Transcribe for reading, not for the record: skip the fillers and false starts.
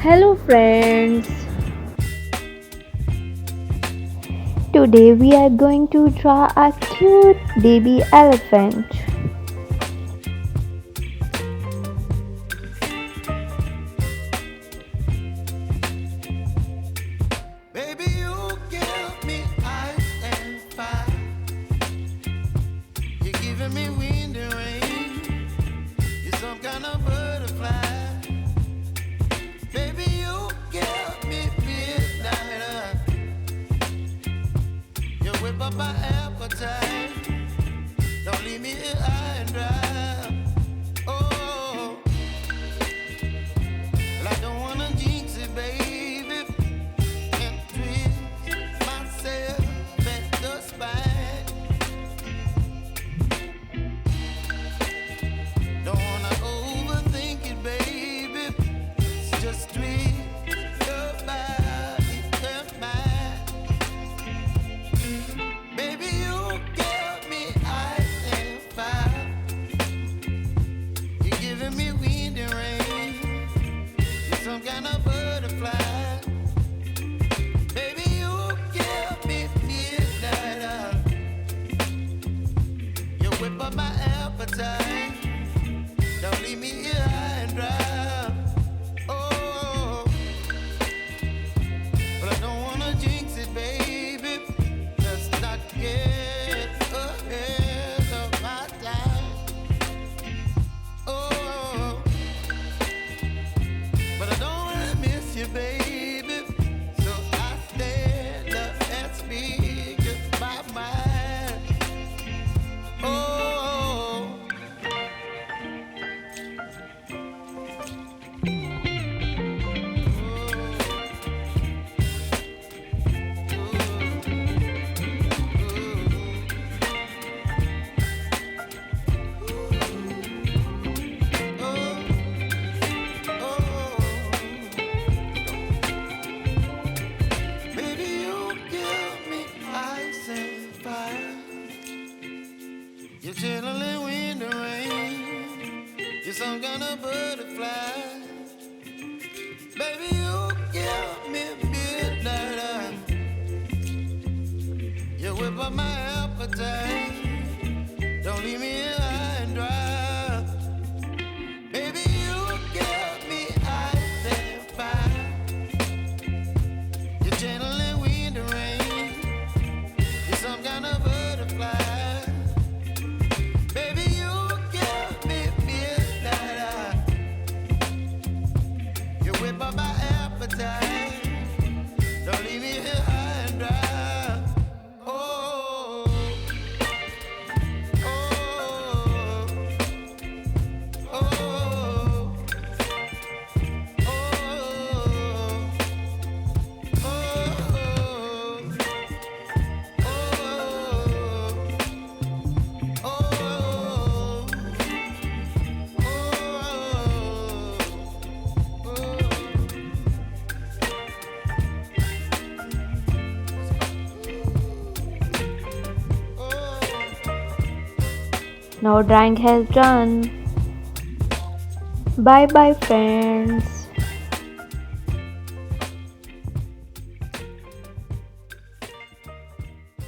Hello friends. Today we are going to draw a cute baby elephant. Baby, you give me ice and fire. You're giving me wind and rain. You're some kind of butterfly. Baby, you give me midnight. You whip up my appetite. Don't leave me here high and dry. Oh, well, I don't wanna jinx it, baby. And twist myself at the spine. Don't wanna overthink it, baby. It's just twist your body and mine. Baby, you give me ice and fire. You're giving me wind and rain. You're some kind of butterfly. Baby, you give me midnight. You whip up my appetite. Don't leave me here high and dry. Oh, but I don't wanna jinx it, baby. Let's not get ahead of my time. Oh, but I don't wanna miss you, baby. So I stand up and speak my mind. Oh. Baby, you give me ice and fire. You're chilling wind and rain. You're some kind of butterfly. Baby, you give me midnight. You whip up my appetite. Don't leave me here high and dry. Baby, you give me ice and fire. You're channeling wind and rain. You're some kind of butterfly. Baby, you give me midnight. You whip up my appetite. Don't leave me here high and dry. Oh, oh, oh, oh, Now drawing has done. Bye bye friends.